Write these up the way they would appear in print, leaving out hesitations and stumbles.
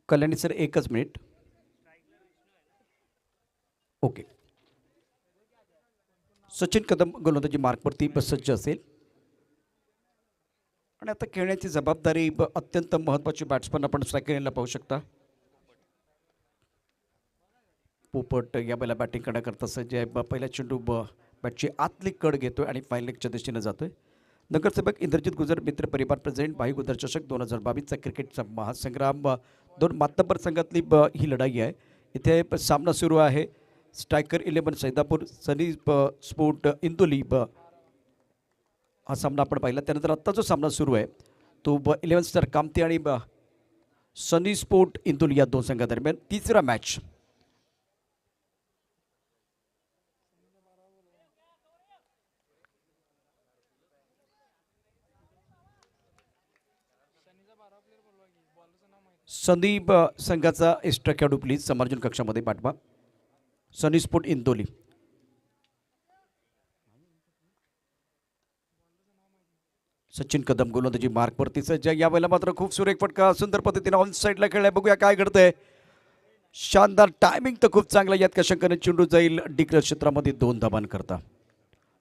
Kalyani sir एकच minute. Okay. Sachin Kadam गोलंदाजी मार्कवरती सज्ज असेल आणि आता खेळण्याची जबाबदारी अत्यंत महत्त्वाची बॅट्समन आपण स्ट्रायकर पाहू शकता. पोपट या बैला बॅटिंग करण्याकरता सज्ज आहे. पहिला चेंडू बॅटची आतली कड घेतोय आणि फाईन लेगच्या दिशेने जातोय. नगरसेवक इंद्रजित गुजर मित्र परिवार प्रेझेंट भाई गुजर चषक 2022चा क्रिकेटचा महासंग्राम. दोन मातब्बर संघातली ही लढाई आहे. इथे सामना सुरू आहे. स्ट्रायकर 11 सैदापूर सनी स्पोर्ट इंदोली हा सामना आपण पाहिला. त्यानंतर आत्ता जो सामना सुरू आहे तो 11 स्टार कामती आणि सनी स्पोर्ट इंदोली या दोन संघादरम्यान तिसरा मॅच. संदीप संघाचा एक्स्ट्रा खेळाडू प्लीज समार्जन कक्षामध्ये पाठवा. सनी स्पोर्ट इंदोली. सचिन कदम गोलंदाजी मार्कवरती सज्ज. या वेळेला मात्र खूप सुरेख फटका सुंदर पद्धतीने ऑन साईडला खेळलाय. बघूया काय घडतंय. शानदार टायमिंग तर खूप चांगला. यात कशांकने चेंडू जाईल डिक्लेअर क्षेत्रामध्ये 2 धाबां करता.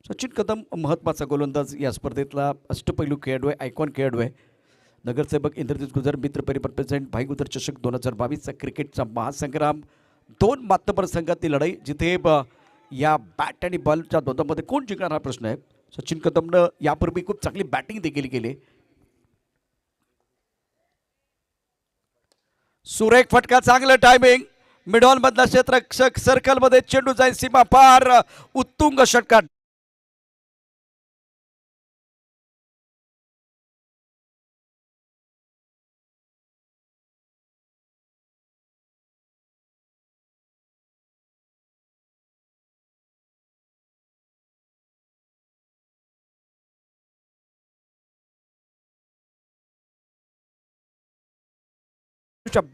सचिन कदम महत्त्वाचा गोलंदाज या स्पर्धेतला अष्टपैलू खेळाडू आहे. आयकॉन खेळाडू आहे. नगरसेवक इंद्रजित गुजर मित्र परिवार प्रेझेंट भाई गुजर चषक 2022चा क्रिकेटचा महासंग्राम. दोन मातब्बर संघातली लढाई जिथे या बॅट आणि बॉलच्या दोघांमध्ये कोण जिंकणार हा प्रश्न आहे. सचिन कदमनं यापूर्वी खूप चांगली बॅटिंग देखील केली. सुरेख फटका चांगलं टायमिंग. मिडॉन मधला क्षेत्ररक्षक सर्कलमध्ये चेंडू जाईल सीमा पार. उत्तुंग षटकार.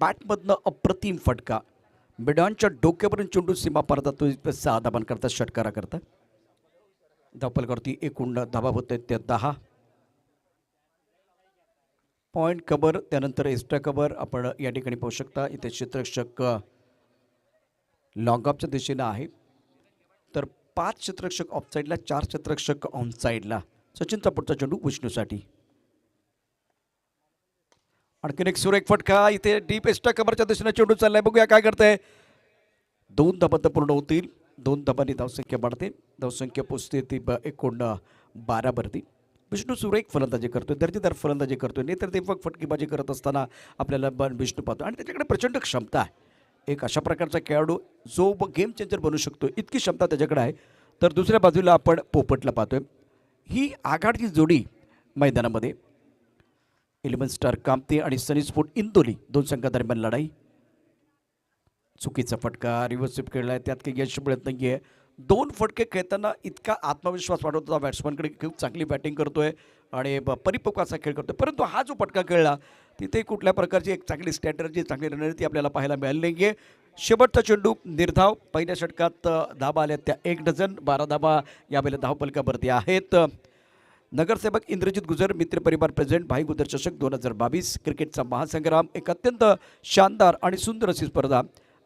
बॅटमधनं अप्रतिम फटका. मिडॉनच्या डोक्यापर्यंत चेंडू सीमा पार जातो. 6 धाबां करता षटकारा करता. धावपल करती एकूण धाबा होते त्या 10. पॉईंट कव्हर त्यानंतर एक्स्ट्रा कव्हर आपण या ठिकाणी पाहू शकता. इथे क्षेत्ररक्षक लॉंग ऑफच्या दिशेनं आहे. तर 5 क्षेत्ररक्षक ऑफ साईडला 4 क्षेत्ररक्षक ऑन साईडला. सचिनचा पुढचा चेंडू विष्णूसाठी. आणखीन एक सुरेख फटका. इथे डीप एक्स्ट्रा कव्हरच्या दिशेने चेंडू चाललाय. बघूया काय करतंय. 2 धाबा पूर्ण होतील. 2 धाबांनी धावसंख्या वाढते. धावसंख्या पोचते ती एकूण 12 वरती. विष्णू सुरेख फलंदाजी करतोय. दर्जेदार फलंदाजी करतोय. नेत्रदीपक फटकेबाजी करत असताना आपल्याला विष्णू पाहतो आणि त्याच्याकडे प्रचंड क्षमता आहे. एक अशा प्रकारचा खेळाडू जो गेम चेंजर बनू शकतो इतकी क्षमता त्याच्याकडे आहे. तर दुसऱ्या बाजूला आपण पोपटला पाहतोय. ही आघाडची जोडी मैदानामध्ये 11 स्टार कामते आणि सनी स्पोर्ट इंदोली दोन संघादरम्यान लढाई. चुकीचा फटका. रिव्हर्स स्वीप खेळलाय. त्यात काही यश मिळत नाही आहे. 2 फटके खेळताना इतका आत्मविश्वास वाढवतो. बॅट्समनकडे खूप चांगली बॅटिंग करतोय आणि परिपक्व असा खेळ करतोय. परंतु हा जो फटका खेळला तिथे कुठल्या प्रकारची एक चांगली स्ट्रॅटर्जी चांगली रणनीती आपल्याला पाहायला मिळाली नाही आहे. शेवटचा चेंडू निर्धाव. पहिल्या षटकात धाबा आल्या त्या 1 डझन. 12 धाबा यावेळेला धावपलकावरती आहेत. नगरसेवक इंद्रजित गुजर मित्र परिवार प्रेझेंट भाई गुजर चषक 2022 क्रिकेटचा महासंग्राम. एक अत्यंत शानदार आणि सुंदर अशी स्पर्धा.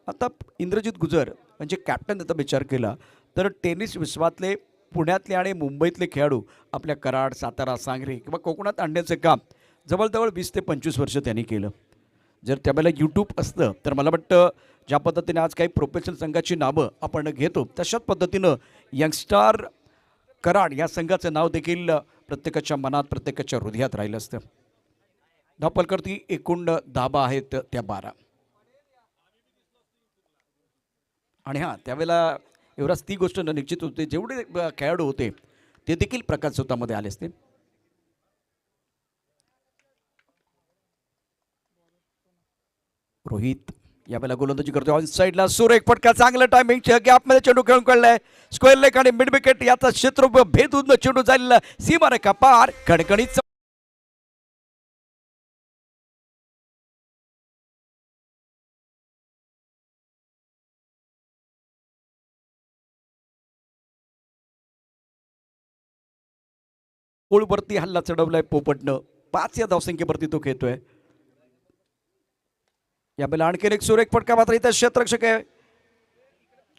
आता इंद्रजित गुजर म्हणजे कॅप्टनचा विचार केला तर टेनिस विश्वातले पुण्यातले आणि मुंबईतले खेळाडू आपल्या कराड सातारा सांगली किंवा कोकणात आणण्याचं काम जवळजवळ 20 ते 25 वर्ष त्यांनी केलं. जर त्यावेळेला यूट्यूब असतं तर मला वाटतं ज्या पद्धतीने आज काही प्रोफेशनल संघाची नावं आपण घेतो तशाच पद्धतीनं यंगस्टार कराड या संघाचं नाव देखील प्रत्येकाच्या मनात प्रत्येकाच्या हृदयात राहिलं असतं. धावपलकरती एकूण धाबा आहेत त्या 12. आणि हां त्यावेळेला एवढाच ती गोष्ट निश्चित होते जेवढे खेळाडू होते ते देखील प्रकाश स्वतःमध्ये आले असते. रोहित यावेळेला गोलंदाजी करतोय. ऑन साईडला सुरेख फटका. चांगलं टायमिंग. गॅपमध्ये चेंडू खेळून काढलाय. स्क्वेअर लेग आणि मिड विकेट याचा क्षेत्र भेदून चेंडू जाईल सीमारेखा पार. खणखणीत पोळवरती हल्ला चढवलाय पोपटनं. 5 या धावसंख्येवरती तो खेळतोय. यावेळेला आणखीन एक सुरेख फटका मात्र इथे क्षेत्ररक्षक आहे.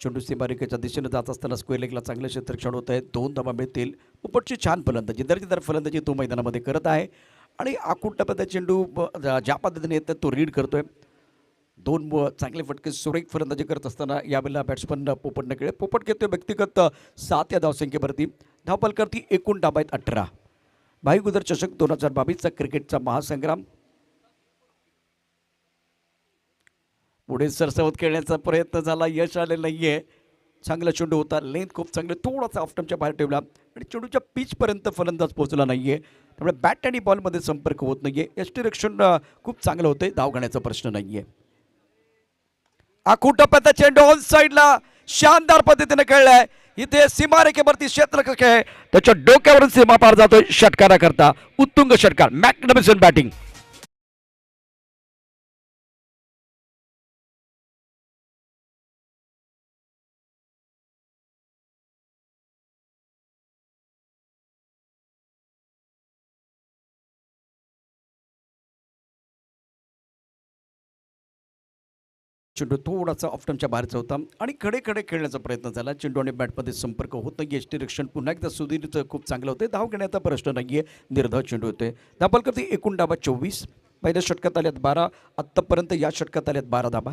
चेंडू सीमारेखेच्या दिशेने जात असताना स्क्वेअर लेगला चांगले क्षेत्ररक्षण होत आहे. 2 धावा मिळतील. पोपटची छान फलंदाजी, दर्जेदार फलंदाजी तो मैदानामध्ये करत आहे आणि आखूड टप्प्यात चेंडू ज्या पद्धतीने येतात तो रीड करतोय. 2 चांगले फटके सुरेख फलंदाजी करत असताना यावेळेला बॅट्समन पोपटने खेळ. पोपट घेतोय व्यक्तिगत 7 या धावसंख्येवरती. धावफलकावरती एकूण धावा आहेत 18. भाई गुजर चषक 2022चा क्रिकेटचा महासंग्राम पुढे सरसवत खेळण्याचा प्रयत्न झाला, यश आलेलं नाहीये. चांगला चेंडू होता, लेंथ खूप चांगले, थोडासा ऑफस्टंपच्या बाहेर ठेवला आणि चेंडूच्या पिचपर्यंत फलंदाज पोहोचला नाहीये. त्यामुळे बॅट आणि बॉलमध्ये संपर्क होत नाहीये. यष्टीरक्षण खूप चांगलं होतंय, धाव घेण्याचा प्रश्न नाहीये. आखूड टप्प्याचा चेंडू ऑन साईडला शानदार पद्धतीने खेळलाय. इथे सीमारेखेवरती क्षेत्ररक्षक आहे, त्याच्या डोक्यावरून सीमा पार जातोय षटकाराकरता. उत्तुंग षटकार, मॅग्निफिसंट बॅटिंग. चेंडू थोडासा ऑफ्टनच्या बाहेरचा होता आणि कडे खेळण्याचा प्रयत्न झाला. चेंडू आणि बॅटमध्ये संपर्क होत नाही. यष्टीरक्षण पुन्हा एकदा सुधीरचं खूप चांगलं होतं. धाव घेण्याचा प्रश्न नाही आहे, निर्धाव चेंडू होते. धावफलक करते एकूण धावा 24. पहिल्या षटकात आल्यात 12. आत्तापर्यंत या षटकात आल्यात 12 धावा.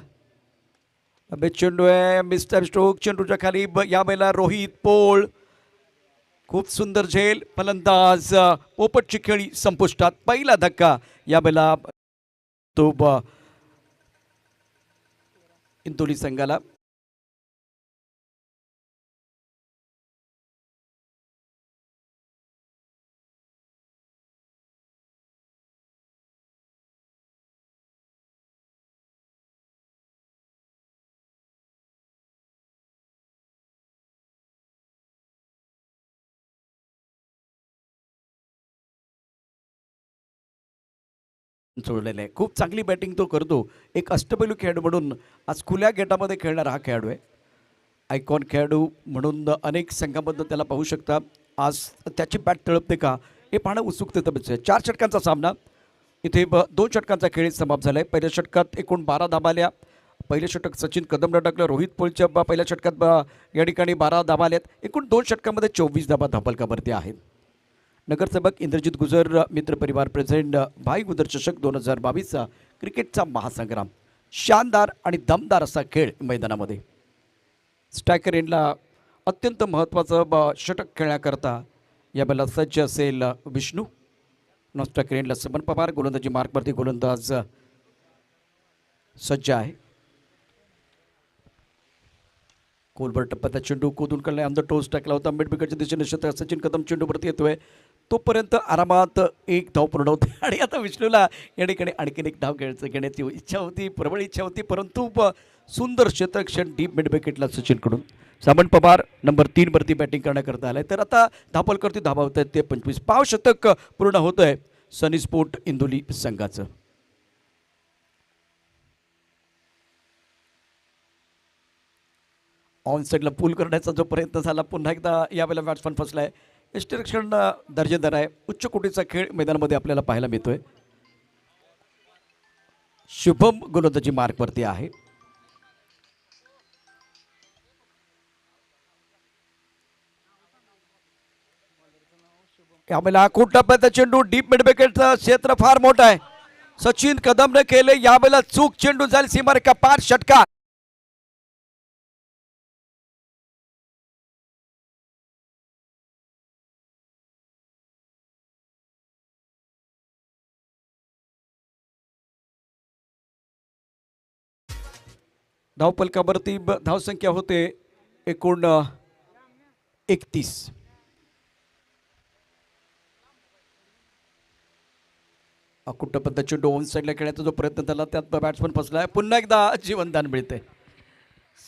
अबे चेंडू आहे, मिस्टर स्ट्रोक. चेंडूच्या खाली या वेळेला रोहित पोळ. खूप सुंदर झेल. फलंदाज पोपटची खेळी संपुष्टात. पहिला धक्का या वेळेला तो इंदोली संघाला. सोडलेलं आहे. खूप चांगली बॅटिंग तो करतो. एक अष्टपैलू खेळाडू म्हणून आज खुल्या गेटामध्ये खेळणारा हा खेळाडू आहे. आयकॉन खेळाडू म्हणून अनेक संघाबद्दल त्याला पाहू शकता. आज त्याची बॅट तळपते का हे पाहणं उत्सुकतेचं विषय आहे. 4 षटकांचा सामना. इथे 2 षटकांचा खेळ समाप्त झाला आहे. पहिल्या षटकात एकूण 12 धावा आल्या. पहिले षटक सचिन कदमनं टाकलं. रोहित पोळच्या पहिल्या षटकात या ठिकाणी 12 धावा आल्यात. एकूण 2 षटकामध्ये 24 धावा धावफलकावरती आहेत. नगरसेवक इंद्रजित गुजर मित्र परिवार प्रेझेंट भाई गुजर चषक 2022चा क्रिकेटचा महासंग्राम. शानदार आणि दमदार असा खेळ मैदानामध्ये. स्ट्रायकर एंडला अत्यंत महत्त्वाचं षटक खेळण्याकरता यावेळेला सज्ज असेल विष्णू. नॉन स्ट्रायकर एंडला समन पवार. गोलंदाजी मार्कवरती गोलंदाज सज्ज आहे. कोलवर टप्प्याचा चेंडू कोदून काढलाय. अंदर टोस टाकला होता. मिड विकेटच्या दिशेने क्षेत्र सचिन कदम चेंडूवरती येतोय. तोपर्यंत आरामात एक धाव पूर्ण होते आणि आता विष्णूला या ठिकाणी आणखीन एक धाव घेण्याची इच्छा होती, प्रबळ इच्छा होती, परंतु सुंदर क्षेत्ररक्षण डीप मिड विकेटला सचिनकडून. सामंत पवार नंबर 3 वरती बॅटिंग करण्याकरता आलाय. तर आता धावफलकावरती धावा होत आहेत ते 25. पाव शतक पूर्ण होत आहे सनी स्पोर्ट इंदोली संघाचं. ऑन साईडला पूल करण्याचा जो प्रयत्न झाला पुन्हा एकदा यावेळेला बॅट्समन फसलाय. यष्टीरक्षण दर्जेदार आहे. उच्च कोटीचा खेळ मैदानामध्ये आपल्याला पाहायला मिळतोय. शुभम गोलंदाजी मार्कवरती आहे. यावेळेला आखूड टप्प्याचा चेंडू डीप मिड विकेटचं क्षेत्र फार मोठं आहे. सचिन कदमने केले यावेळेला चूक. चेंडू जाईल सीमारेखा पार. षटकार. धावफलकावरती धावसंख्या होते एकूण 31. कुठं चेंडू ऑन साईडला खेळण्याचा जो प्रयत्न झाला त्यात बॅट्समन फसला आहे. पुन्हा एकदा जीवनदान मिळते.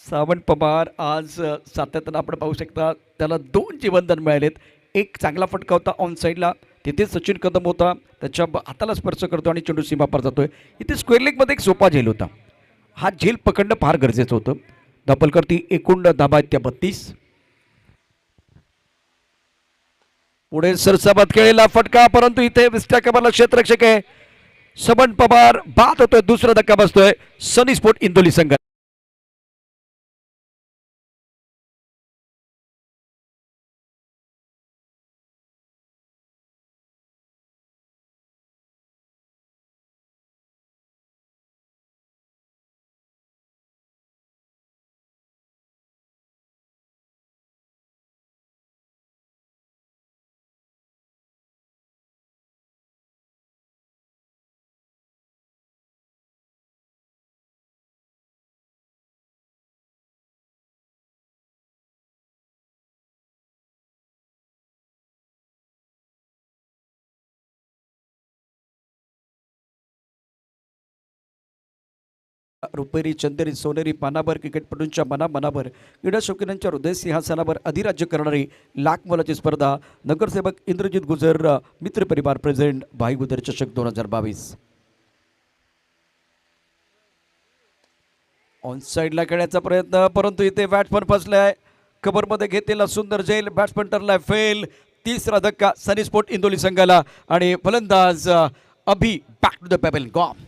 सावंत पवार आज सातत्यानं आपण पाहू शकता त्याला 2 जीवनदान मिळालेत. एक चांगला फटका होता ऑन साईडला, तिथे सचिन कदम होता, त्याच्या हाताला स्पर्श करतो आणि चेंडू सीमापार जातोय. इथे स्क्वेअर लेगमध्ये एक सोपा झेल होता. हा झेल पकडणं फार गरजेचं होतं. धावफलकावरती एकूण धावा आहेत त्या 32. पुढे सरसाबाद खेळलेला फटका, परंतु इथे विस्टा कबरला क्षेत्ररक्षक आहे. सबन पवार बाद होतोय, दुसरा धक्का बसतोय सनी स्पोर्ट इंदोली संघ. रुपेरी चंदेरी सोनेरी पानाभर क्रिकेटपटूंच्या मनाभर क्रीडा शौकीनांच्या हृदय सिंहासनावर अधिराज्य करणारी लाख मोलाची स्पर्धा नगरसेवक इंद्रजित गुजर मित्र परिवार प्रेझेंट भाई गुजर चषक 2022. ऑन साईडला खेळण्याचा प्रयत्न, परंतु इथे बॅट्समन फसलाय. कव्हरमध्ये घेतलेला सुंदर झेल, बॅट्समन ठरलाय फेल. तिसरा धक्का सनी स्पोर्ट इंदोली संघाला आणि फलंदाज अभि बॅक टू द पेबल गॉम.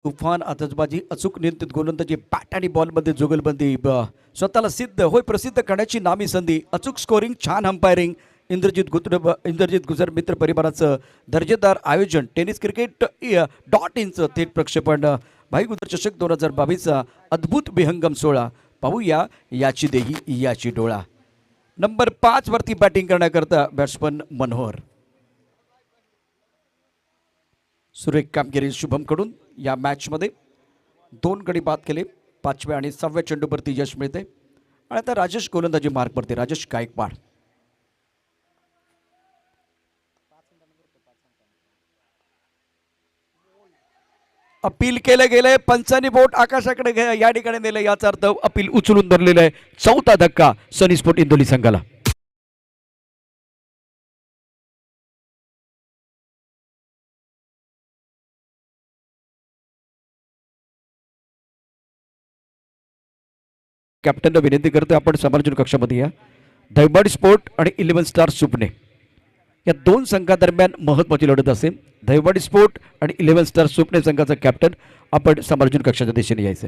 तुफान आतषबाजी, अचूक नियंत्रित गोलंदाजी, बॅट आणि बॉलमध्ये जुगलबंदी, स्वतःला सिद्ध होय प्रसिद्ध करण्याची नामी संधी, अचूक स्कोरिंग, छान अंपायरिंग. इंद्रजित गुजर मित्र परिवाराचं दर्जेदार आयोजन, टेनिस क्रिकेट .inचं थेट प्रक्षेपण, भाई गुजर चषक 2022चा अद्भुत विहंगम सोहळा. पाहूया याची देही याची डोळा. नंबर 5 वरती बॅटिंग करण्याकरता बॅट्समन मनोहर. सुरेख कामगिरी शुभमकडून या मॅचमध्ये 2 गडी बाद केले. 5व्या आणि 6व्या चेंडूवरती यश मिळते आणि आता राजेश गोलंदाजी मार्कवरती. राजेश गायकवाड. अपील केलं गेलंय, पंचांनी बोट आकाशाकडे या ठिकाणी नेलं, याचा अर्थ अपील उचलून धरलेलं आहे. 4था धक्का सनी स्पोर्ट इंदोली संघाला. कॅप्टनला विनंती करतोय आपण समालोचन कक्षामध्ये या. दहिबाडी स्पोर्ट आणि 11 स्टार सुपणे या 2 संघादरम्यान महत्त्वाची लढत असेल. दहिबाडी स्पोर्ट आणि 11 स्टार सुपणे संघाचा कॅप्टन आपण समालोचन कक्षाच्या दिशेने यायचं.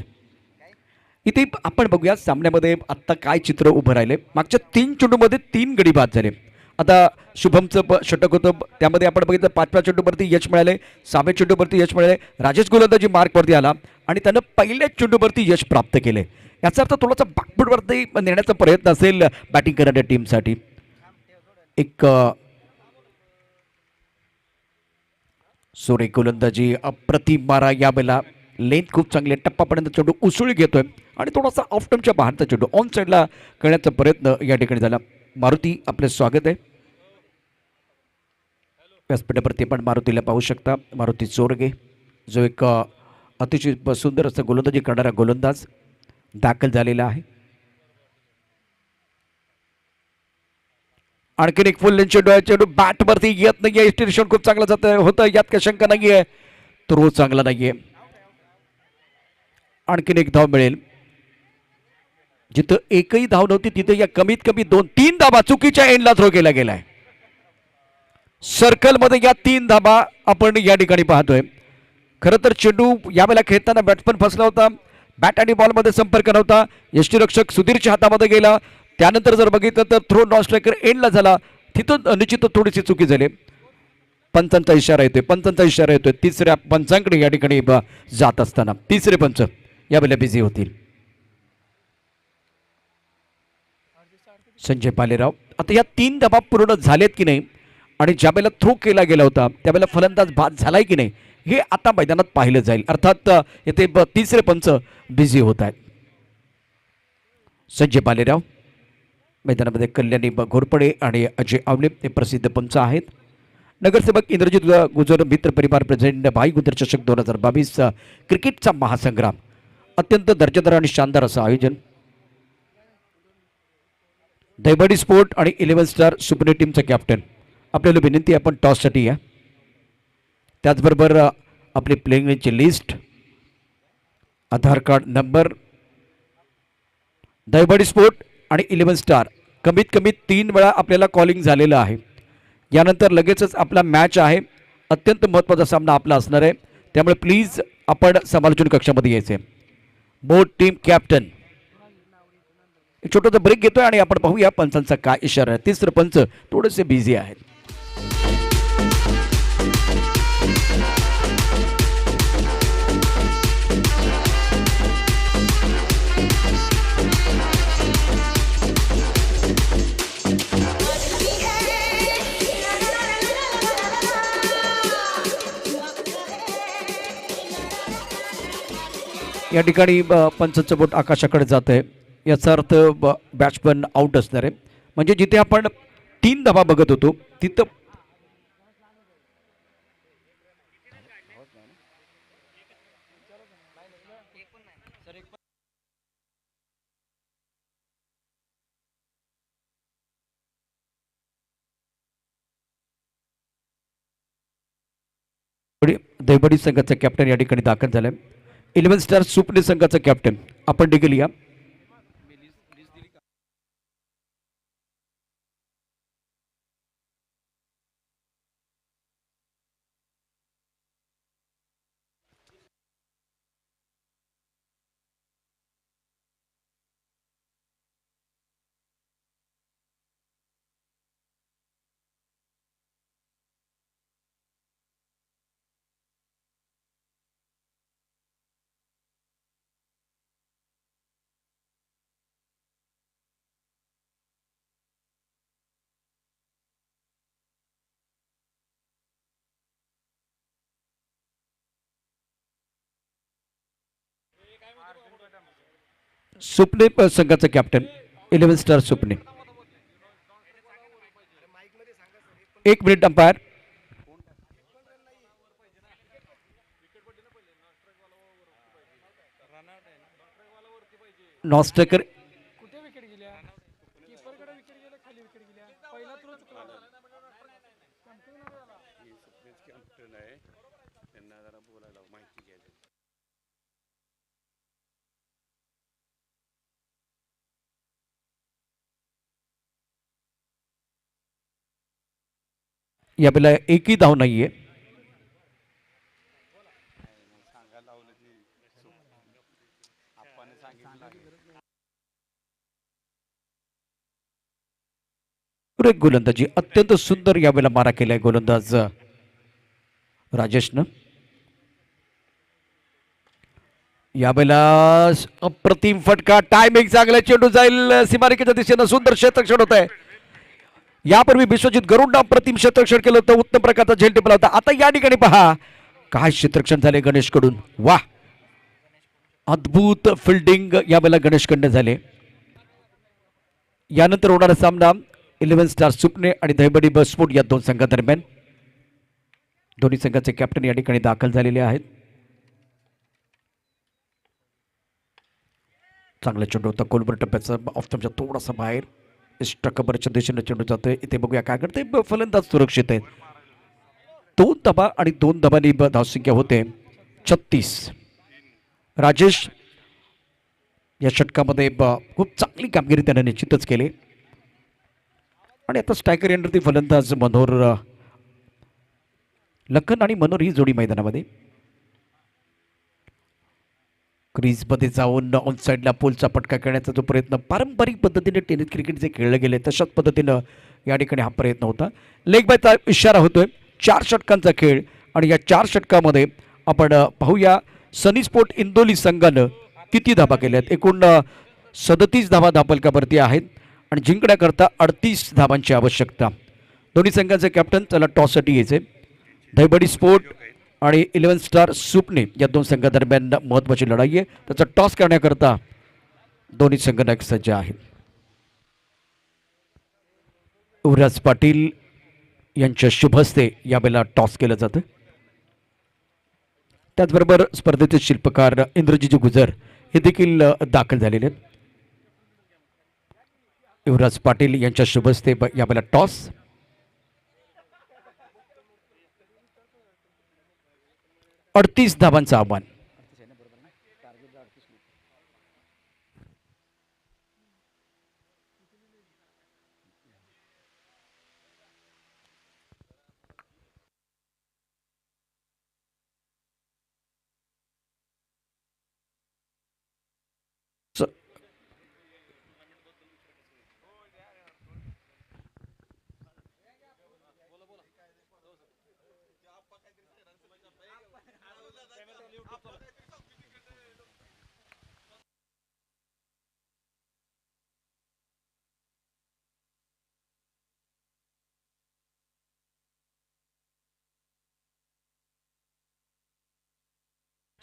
इथे आपण बघूया सामन्यामध्ये आत्ता काय चित्र उभं राहिले. मागच्या 3 चेंडूमध्ये 3 गडी बाद झाले. आता शुभमचं षटक होतं, त्यामध्ये आपण बघितलं 5व्या चेंडूवरती यश मिळाले, 6व्या चेंडूवरती यश मिळाले. राजेश गोलंदाजी मार्कवरती आला आणि त्यानं पहिल्या चेंडूवरती यश प्राप्त केले. याचा अर्थ थोडासा बॅकफुटवरती नेण्याचा प्रयत्न असेल बॅटिंग करणाऱ्या टीमसाठी. एक सोरे गोलंदाजी अप्रतिम मारा, यावेळेला लेंथ खूप चांगली आहे, टप्पापर्यंत चेंडू उसळी घेतोय आणि थोडासा ऑफ टर्मच्या बाहेरचा चेंडू ऑन साईडला करण्याचा प्रयत्न या ठिकाणी झाला. मारुती आपले स्वागत आहे. व्यासपीठावरती पण मारुतीला पाहू शकता. मारुती चोरगे जो एक अतिशय सुंदर असं गोलंदाजी करणारा गोलंदाज दाखल झालेला आहे. आणखीन एक फुल लेंथ चेंडू बॅटवरती येत नाहीये. स्टेशन खूप चांगलं जात होतं, यात काही शंका नाहीये. थ्रो चांगला नाहीये. आणखीन एक धाव मिळेल. जिथं एकही धाव नव्हती तिथे या कमीत कमी 2-3 धाबा चुकीच्या एंडला थ्रो केला गेलाय. सर्कलमध्ये या 3 धाबा आपण या ठिकाणी पाहतोय. खरं तर चेंडू यावेळेला खेळताना बॅट्समन फसला होता, बॅट आणि बॉलमध्ये संपर्क नव्हता, यष्टीरक्षक सुधीरच्या हातामध्ये गेला. त्यानंतर जर बघितलं तर थ्रो नॉन स्ट्रायकर एंडला झाला, तिथं निश्चित थोडीशी चुकी झाली. पंचांचा इशारा येतोय. तिसऱ्या पंचांकडे या ठिकाणी जात असताना तिसरे पंच यावेळेला बिझी होतील. संजय पालेराव. आता या 3 धाबा पूर्ण झालेत की नाही आणि ज्या वेळेला थ्रो केला गेला होता त्यावेळेला फलंदाज बाद झालाय की नाही हे आता मैदानात पाहिलं जाईल. अर्थात येथे तिसरे पंच बिझी होत आहेत. संजय पालेराव मैदानामध्ये कल्याणी घोरपडे आणि अजय आवले हे प्रसिद्ध पंच आहेत. नगरसेवक इंद्रजित गुजर मित्र परिवार प्रेझेंट भाई गुजर चषक 2022 क्रिकेटचा महासंग्राम. अत्यंत दर्जेदार आणि शानदार असं आयोजन. दहिबाडी स्पोर्ट आणि 11 स्टार सुपणे टीमचं कॅप्टन आपल्याला विनंती आहे आपण टॉससाठी या. त्याचबरोबर आपली प्लेइंगची लिस्ट, आधार कार्ड नंबर, दहीबडी स्पोर्ट आणि 11 स्टार कमीत कमी 3 वेळा आपल्याला कॉलिंग झालेलं आहे. यानंतर लगेचच आपला मॅच आहे. अत्यंत महत्त्वाचा सामना आपला असणार आहे, त्यामुळे प्लीज आपण समालोचन कक्षामध्ये यायचे. बोट टीम कॅप्टन एक छोटासा ब्रेक घेतोय आणि आपण पाहूया पंचांचा काय इशारा आहे. तिसरं पंच थोडेसे बिझी आहेत. या ठिकाणी पंचांचं बोट आकाशाकडे जात आहे. याचा अर्थ बॅट्समन आउट असणार आहे. म्हणजे जिथे आपण 3 धावा बघत होतो तिथं दहीबडी संघाचा कॅप्टन या ठिकाणी दाखल झालाय. 11 स्टार सुपणे संघाचा कॅप्टन आपण देखील या. सुपणे संघाचा captain 11 star Supane. 1 minute umpire. Non-striker यावेळेला एकही धाव नाहीये. गोलंदाजी अत्यंत सुंदर यावेळेला मारा केलाय गोलंदाज राजेशनं. यावेळेला अप्रतिम फटका, टायमिंग चांगला, चेंडू जाईल सीमारेखेच्या दिशेनं, सुंदर क्षेत्ररक्षण होत आहे. यापूर्वी विश्वजित गरुडनं अप्रतिम क्षेत्ररक्षण केलं होतं, उत्तम प्रकारचा झेल टिपला होता. आता या ठिकाणी पहा काय क्षेत्ररक्षण झाले गणेशकडून. वा, अद्भुत फिल्डिंग यावेळेला गणेशकडनं झाले. यानंतर होणारा सामना 11 स्टार सुपणे आणि दहीबडी बसपोर्ट या 2 संघादरम्यान. दोन्ही संघाचे कॅप्टन या ठिकाणी दाखल झालेले आहेत. चांगला चेंडू होता, कोलबर टप्प्याचा ऑफ स्टंपच्या थोडासा बाहेर, कबरच्या दिशेने चेंडू जातोय. इथे बघूया काय करते फलंदाज, सुरक्षित आहेत. 2 धाबा आणि 2 धाबांनी धावसंख्या होते 36. राजेश या षटकामध्ये खूप चांगली कामगिरी त्याने निश्चितच केली. आणि आता स्ट्रायकर यंत्रती फलंदाज मनोहर, लखन आणि मनोहर ही जोडी मैदानामध्ये. क्रीजमध्ये जाऊन ऑन साईडला पोलचा पटका खेळण्याचा जो प्रयत्न पारंपरिक पद्धतीने टेनिस क्रिकेट जे खेळले गेले तशाच पद्धतीनं या ठिकाणी हा प्रयत्न होता. लेग बायचा इशारा होतोय. 4 षटकांचा खेळ आणि या 4 षटकामध्ये आपण पाहूया सनी स्पोर्ट इंदोली संघानं किती धाबा केल्यात. एकूण 37 धाबा धापलकावरती आहेत आणि जिंकण्याकरता 38 धाबांची आवश्यकता. दोन्ही संघाचे कॅप्टन चला टॉससाठी यायचे. दहीबडी स्पोर्ट आणि 11 स्टार सुपणे या 2 संघादरम्यान महत्त्वाची लढाई आहे. त्याचा टॉस करण्याकरता दोन्ही संघनायक सज्ज आहेत. युवराज पाटील यांच्या शुभ हस्ते यावेळेला टॉस केलं जातं. त्याचबरोबर स्पर्धेचे शिल्पकार इंद्रजीत गुजर हे देखील दाखल झालेले आहेत. युवराज पाटील यांच्या शुभ हस्ते यावेळेला टॉस. 38 धावांचं आव्हान.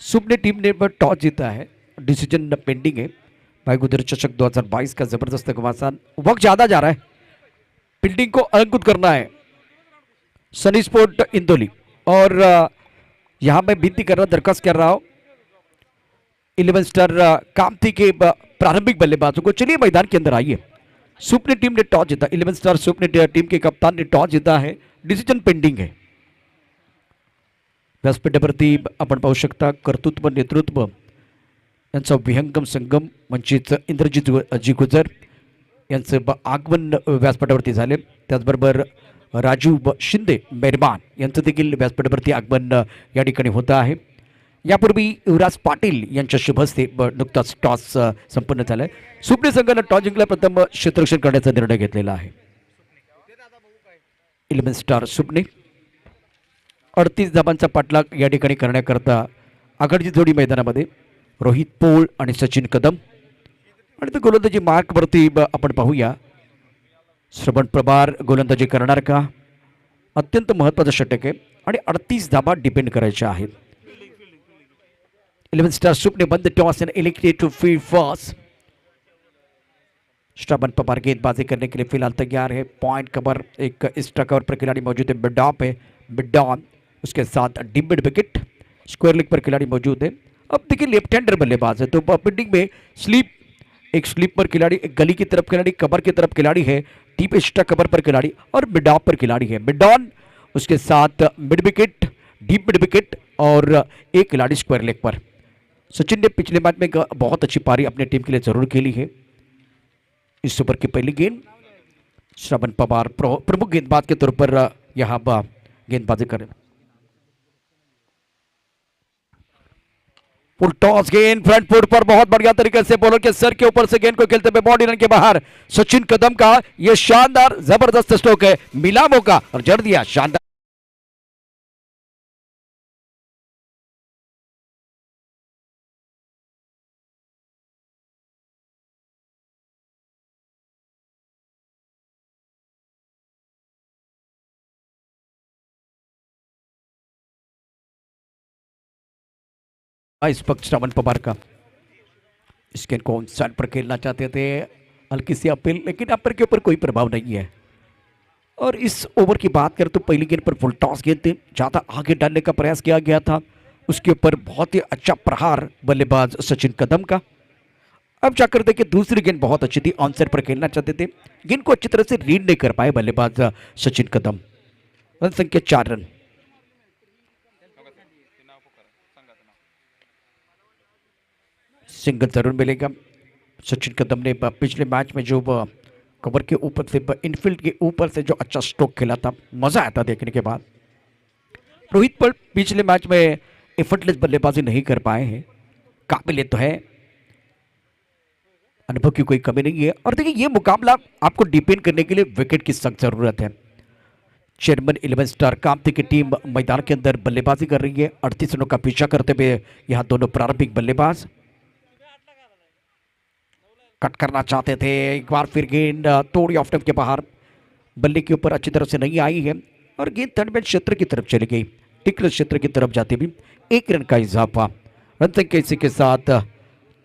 सुपने टीम ने टॉस जीता है, डिसीजन पेंडिंग है. भाईगुदर चषक 2022 का जबरदस्त घमासान. वक्त ज्यादा जा रहा है, फील्डिंग को अलंकृत करना है सनी स्पोर्ट इंदौली. और यहां मैं विनती कर रहा हूं, दरखास्त कर रहा हूं 11 स्टार कामती के प्रारंभिक बल्लेबाजों को, चलिए मैदान के अंदर आइए. सुपने टीम ने टॉस जीता, 11 स्टार सुपने टीम के कप्तान ने टॉस जीता है, डिसिजन पेंडिंग है. व्यासपीठावरती आपण पाहू शकता कर्तृत्व नेतृत्व यांचा विहंगम संगम म्हणजेच इंद्रजित जी गुजर यांचं आगमन व्यासपीठावरती झाले. त्याचबरोबर राजीव शिंदे मेहरबान यांचं देखील व्यासपीठावरती आगमन या ठिकाणी होतं आहे. यापूर्वी युवराज पाटील यांच्या शुभ हस्ते नुकताच टॉस संपन्न झालाय. सुपणे संघानं टॉस जिंकला, प्रथम क्षेत्ररक्षण करण्याचा निर्णय घेतलेला आहे. 11 स्टार सुपणे 38 धावांचा पाठलाग या ठिकाणी करण्याकरता आघाडीची जोडी मैदानामध्ये रोहित पोळ आणि सचिन कदम. आणि तो गोलंदाजी मार्कवरती आपण पाहूया श्रवण प्रभार गोलंदाजी करणार का. अत्यंत महत्त्वाचं षटक आहे आणि 38 धावा डिपेंड करायच्या आहेत. 11 स्टार सुपने बंद toss and elected to field first. Shravan Prabhar गेंदबाजी करने के लिए फिलहाल तैयार है. पॉइंट कवर एक एक्स्ट्रा कवर पर खिलाड़ी मौजूद है बिडॉप है, बिडॉन. उसके साथ deep mid wicket square leg पर खिलाड़ी मौजूद है. अब देखिए लेफ्ट हैंडर बल्लेबाज है, तो फील्डिंग में स्लीप, एक स्लीप पर खिलाड़ी, एक गली की तरफ खिलाड़ी, कवर की तरफ खिलाड़ी है, डीप एक्स्ट्रा कवर पर खिलाड़ी और मिड ऑफ पर खिलाड़ी है मिडॉन. उसके साथ mid wicket, deep mid wicket और एक खिलाड़ी स्क्वायर लेग पर. सचिन ने पिछले मैच में बहुत अच्छी पारी अपनी टीम के लिए जरूर खेली है. इस ओवर की पहली गेंद श्रवण पवार प्रमुख गेंदबाज के तौर पर यहां गेंदबाजी करें. फुल टॉस गेंद फ्रंट फुट पर बहुत बढ़िया तरीके से बॉलर के सर के ऊपर से गेंद को खेलते हुए बॉडी लाइन के बाहर सचिन कदम का यह शानदार जबरदस्त स्ट्रोक है. मिला मौका और जड़ दिया शानदार. इस वक्त श्रवण पवार का इस गेंद को साइड पर खेलना चाहते थे, हल्की सी अपील, लेकिन अपर के ऊपर कोई प्रभाव नहीं है. और इस ओवर की बात करें तो पहली गेंद पर फुल टॉस गेंद थी, ज़्यादा आगे डालने का प्रयास किया गया था. उसके ऊपर बहुत ही अच्छा प्रहार बल्लेबाज सचिन कदम का. अब जाकर देखिए दूसरी गेंद बहुत अच्छी थी, ऑन साइड पर खेलना चाहते थे, गेंद को अच्छी तरह से रीड नहीं कर पाए बल्लेबाज सचिन कदम. रन संख्या 4 रन. सिंगल जरूर मिलेगा. सचिन कदम ने पिछले मैच में जो कवर के ऊपर से इनफील्ड के ऊपर से जो अच्छा स्ट्रोक खेला था, मजा आया था देखने के बाद. रोहित पर पिछले मैच में एफर्टलेस बल्लेबाजी नहीं कर पाए हैं, काबिल तो है, अनुभव की कोई कमी नहीं है. और देखिए ये मुकाबला आपको डिपेंड करने के लिए विकेट की सख्त जरूरत है. चेयरमैन 11 स्टार कामती की टीम मैदान के अंदर बल्लेबाजी कर रही है. 38 रनों का पीछा करते हुए यहां दोनों प्रारंभिक बल्लेबाज कट करना चाहते थे. एक बार फिर गेंद तोड़ी ऑफ स्टंप के बाहर, बल्ले के ऊपर अच्छी तरह से नहीं आई है और गेंद थर्ड मैन क्षेत्र की तरफ चली गई. टिकल क्षेत्र की तरफ जाते भी 1 रन का इजाफा. रन संख्या इसी के साथ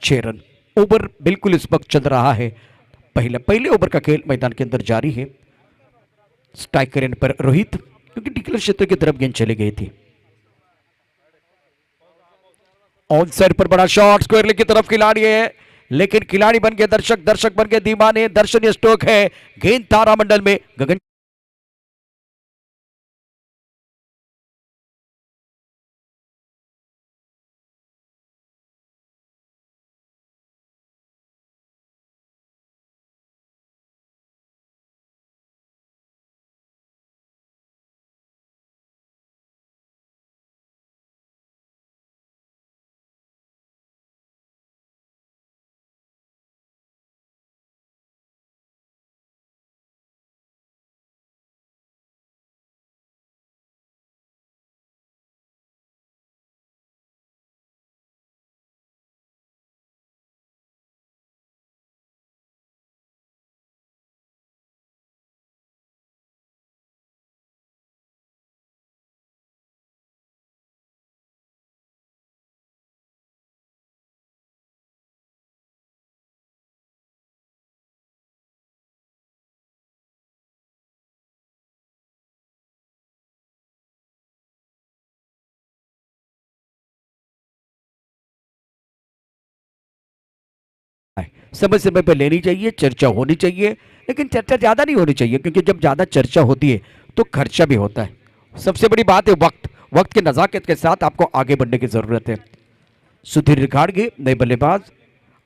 6 रन. ओवर बिल्कुल इस वक्त चल रहा है. पहले ओवर का खेल मैदान के अंदर जारी है. स्ट्राइकर एंड पर रोहित, क्योंकि टिकल क्षेत्र की तरफ गेंद चली गई थी. ऑन साइड पर बड़ा शॉट स्क्वायर लेग की तरफ खिलाड़ी है, लेकिन खिलाड़ी बन गए दर्शक, दर्शक बन गए दीवाने. दर्शनीय स्ट्रोक है, गेंद तारामंडल में गगन समय समय पर लेनी चाहिए, चर्चा होनी चाहिए, लेकिन चर्चा ज़्यादा नहीं होनी चाहिए क्योंकि जब ज़्यादा चर्चा होती है तो खर्चा भी होता है। सबसे बड़ी बात है वक्त, वक्त की नज़ाकत के साथ आपको आगे बढ़ने की ज़रूरत है। सुधीर रिखाड़गे नए बल्लेबाज।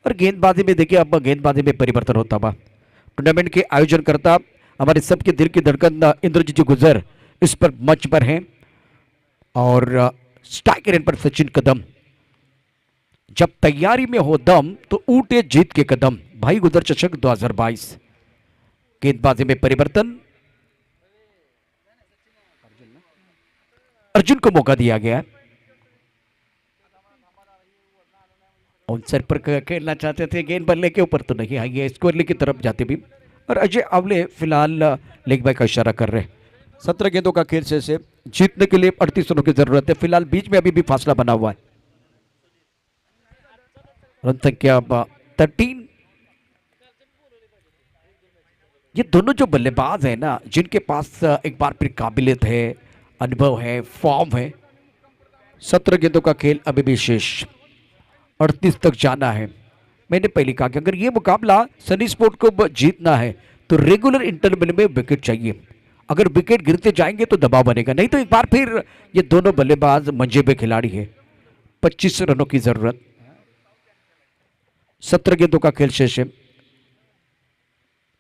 और गेंदबाजी में देखिए, अब गेंदबाजी में परिवर्तन होता हुआ टूर्नामेंट के आयोजनकर्ता हमारे सबके दिल की धड़कन इंद्रजीत जी गुजर इस पर मंच पर हैं। और स्ट्राइक रेट पर सचिन कदम। जब तैयारी में हो दम तो ऊटे जीत के कदम। भाई गुजर चषक 2022। गेंदबाजी में परिवर्तन, अर्जुन को मौका दिया गया। ऑनसाइड पर खेलना चाहते थे, गेंद बल्ले के ऊपर तो नहीं आई है, स्क्वायरली की तरफ जाते भी। और अजय आवले फिलहाल लेग बाय का इशारा कर रहे हैं। 17 गेंदों का खेल से जीतने के लिए 38 रनों की जरूरत है। फिलहाल बीच में अभी भी फासला बना हुआ है। रन संख्या 13। ये दोनों जो बल्लेबाज है ना, जिनके पास एक बार फिर काबिलियत है, अनुभव है, फॉर्म है। 17 गेंदों का खेल अभी भी शेष, 38 तक जाना है। मैंने पहले कहा कि अगर ये मुकाबला सनी स्पोर्ट को जीतना है तो रेगुलर इंटरवल में विकेट चाहिए। अगर विकेट गिरते जाएंगे तो दबाव बनेगा, नहीं तो एक बार फिर ये दोनों बल्लेबाज मंजे पे खिलाड़ी है। 25 रनों की जरूरत, 17 गेंदों का खेल शेष है।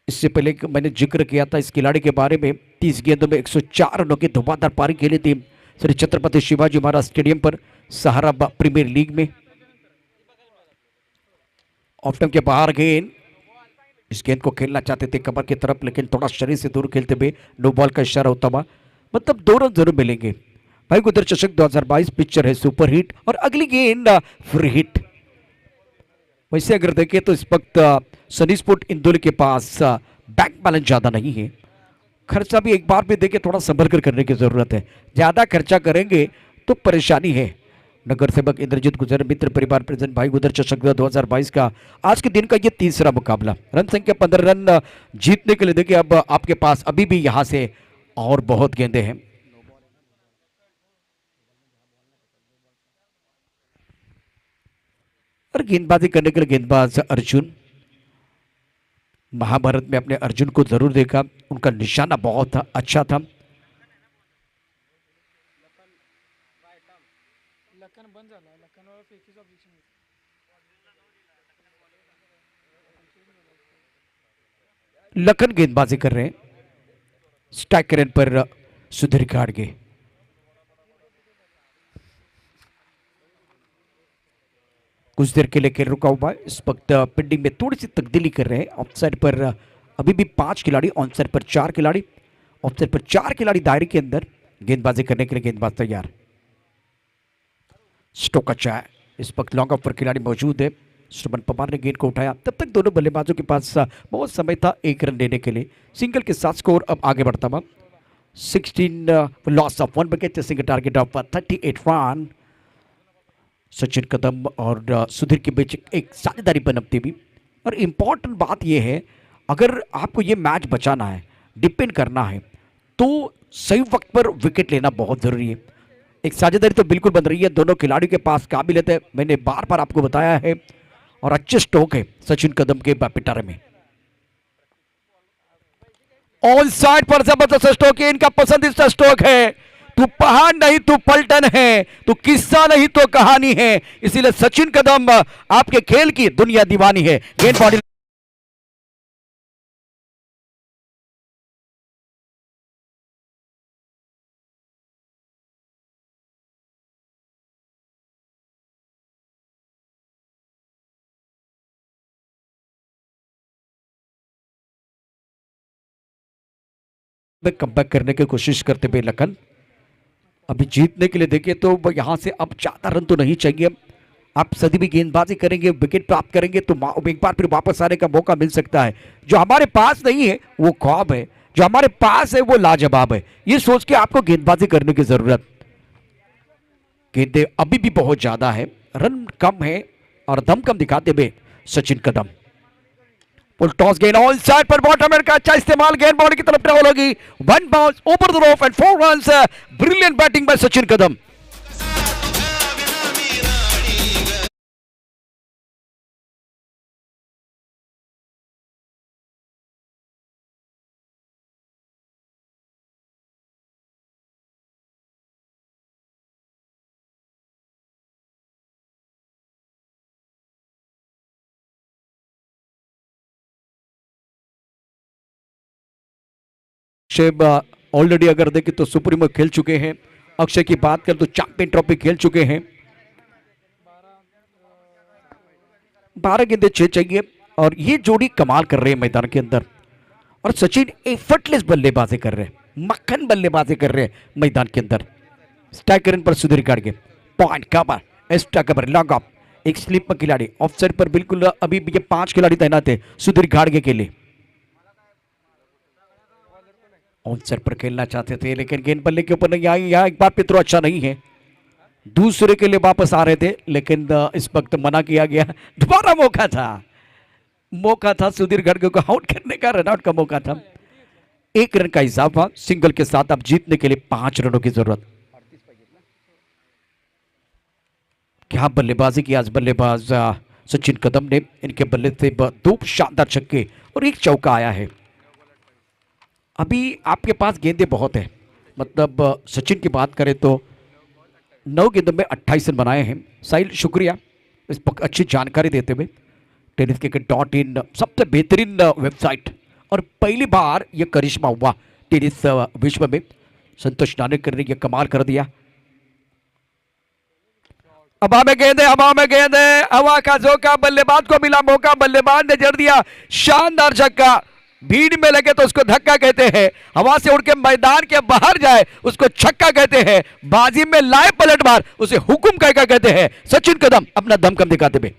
इससे पहले मैंने जिक्र किया था इस खिलाड़ी के बारे में, 30 गेंदों में 104 रनों की धुआंधार पारी खेली थी श्री छत्रपति शिवाजी महाराज स्टेडियम पर सहारा प्रीमियर लीग में। ऑफ टाइम के बाहर गेंद, इस गेंद को खेलना चाहते थे कमर की तरफ, लेकिन थोड़ा शरीर से दूर खेलते हुए नो बॉल का इशारा होता हुआ, मतलब 2 रन जरूर मिलेंगे। भाई गुजर चषक 2022 पिक्चर है सुपर हिट और अगली गेंद फ्री हिट। वैसे अगर देखें तो इस वक्त सनी स्पोर्ट इंदौर के पास बैंक बैलेंस ज्यादा नहीं है। खर्चा भी एक बार भी देखें थोड़ा संभल कर करने की जरूरत है, ज्यादा खर्चा करेंगे तो परेशानी है। नगर सेवक इंद्रजीत गुजर मित्र परिवार प्रेजेंट भाई गुजर चषक 2022 का आज के दिन का ये तीसरा मुकाबला। रन संख्या 15 रन जीतने के लिए देखिए अब आपके पास अभी भी यहां से और बहुत गेंदे हैं। और गेंदबाजी करने के लिए गेंदबाज अर्जुन, महाभारत में अपने अर्जुन को जरूर देखा, उनका निशाना बहुत अच्छा था। लखन गेंदबाजी कर रहे हैं, स्ट्राइक रेट पर सुधीर गाड़गे। कुछ देर के लिए खेल रुका हुआ है। इस वक्त पिंडिंग में थोड़ी सी तब्दीली कर रहे हैं। ऑफसाइड पर अभी भी 5 खिलाड़ी, ऑनसाइड पर 4 खिलाड़ी, ऑफसाइड पर 4 खिलाड़ी दायरे के अंदर। गेंदबाजी करने के लिए गेंदबाज तैयार। स्टोक अच्छा है, इस वक्त लॉन्ग ऑफ पर खिलाड़ी मौजूद है। श्रवण पवार ने गेंद को उठाया, तब तक दोनों बल्लेबाजों के पास बहुत समय था 1 रन लेने के लिए। सिंगल के साथ स्कोर अब आगे बढ़ता हुआ 16 loss of 1 wicket, chasing target of 38 run. Sachin Kadam और सुधीर के बीच एक साझेदारी बनती भी। और इम्पॉर्टेंट बात यह है, अगर आपको ये मैच बचाना है, डिपेंड करना है, तो सही वक्त पर विकेट लेना बहुत जरूरी है। एक साझेदारी तो बिल्कुल बन रही है, दोनों खिलाड़ियों के पास काबिलियत है, मैंने बार बार आपको बताया है। और अच्छे स्ट्रोक है सचिन कदम के पिटारे में। ऑन साइड पर जबरदस्त स्ट्रोक है, इनका पसंदीदा स्ट्रोक है। तू पहाड़ नहीं तू पलटन है, तू किस्सा नहीं तो कहानी है। इसीलिए सचिन कदम आपके खेल की दुनिया दीवानी है। गेंद बॉडी में कमबैक करने की कोशिश करते हुए लखन। अभी जीतने के लिए देखिए तो यहां से अब ज्यादा रन तो नहीं चाहिए। आप सदी भी गेंदबाजी करेंगे, विकेट प्राप्त करेंगे तो एक बार फिर वापस आने का मौका मिल सकता है। जो हमारे पास नहीं है वो ख्वाब है, जो हमारे पास है वो लाजवाब है। ये सोच के आपको गेंदबाजी करने की जरूरत। गेंदे अभी भी बहुत ज्यादा है, रन कम है और दम कम दिखाते हुए सचिन कदम। फुल टॉस गेंद ऑन साइड पर बॉटम का अच्छा इस्तेमाल, गेंद बॉडी की तरफ ट्रेवल होगी। 1 bounce over the rough end 4 runs. Brilliant batting bye Sachin Kadam. Akshay already अगर देखें तो सुप्रीमो खेल चुके हैं। अक्षय की बात करें तो चैंपियन ट्रॉफी खेल चुके हैं। 12 गेंदें 6 चाहिए और ये जोड़ी कमाल कर रहे हैं मैदान के अंदर। और सचिन एफर्टलेस बल्लेबाजी कर रहे हैं, मक्खन बल्लेबाजी कर रहे हैं मैदान के अंदर। स्ट्राइकर पर Sudhir Gadge, point cover, striker long off, एक स्लिप में खिलाड़ी ऑफ साइड पर। बिल्कुल अभी ये 5 खिलाड़ी तैनात है सुधीर गाड़गे के लिए। ऑन साइड पर खेलना चाहते थे लेकिन गेंद बल्ले के ऊपर नहीं आई। यहाँ एक बार पित्रो अच्छा नहीं है, दूसरे के लिए वापस आ रहे थे लेकिन इस वक्त मना किया गया। दोबारा मौका था सुधीर गाड़गे को आउट करने का, रनआउट का मौका था। 1 रन का इजाफा, सिंगल के साथ अब जीतने के लिए 5 रनों की जरूरत। क्या बल्लेबाजी की आज बल्लेबाज सचिन कदम ने। इनके बल्ले से 2 शानदार छक्के और 1 चौका आया है। अभी आपके पास गेंदें बहुत है, मतलब सचिन की बात करें तो 9 गेंदों में 28 रन बनाए हैं। साहिल शुक्रिया इस पर अच्छी जानकारी देते हुए। टेनिस क्रिकेट.in सबसे बेहतरीन वेबसाइट, और पहली बार ये करिश्मा हुआ टेनिस विश्व में। संतोष नानेकर ने यह कमाल कर दिया। हवा में गेंद है, हवा का झोंका, बल्लेबाज को मिला मौका, बल्लेबाज ने जड़ दिया शानदार छक्का। भीड़ में लगे तो उसको धक्का कहते हैं, हवा से उड़ के मैदान के बाहर जाए उसको छक्का कहते हैं, बाजी में लाए पलटवार उसे हुकुम कहते हैं। सचिन कदम अपना दमखम दिखाते हुए।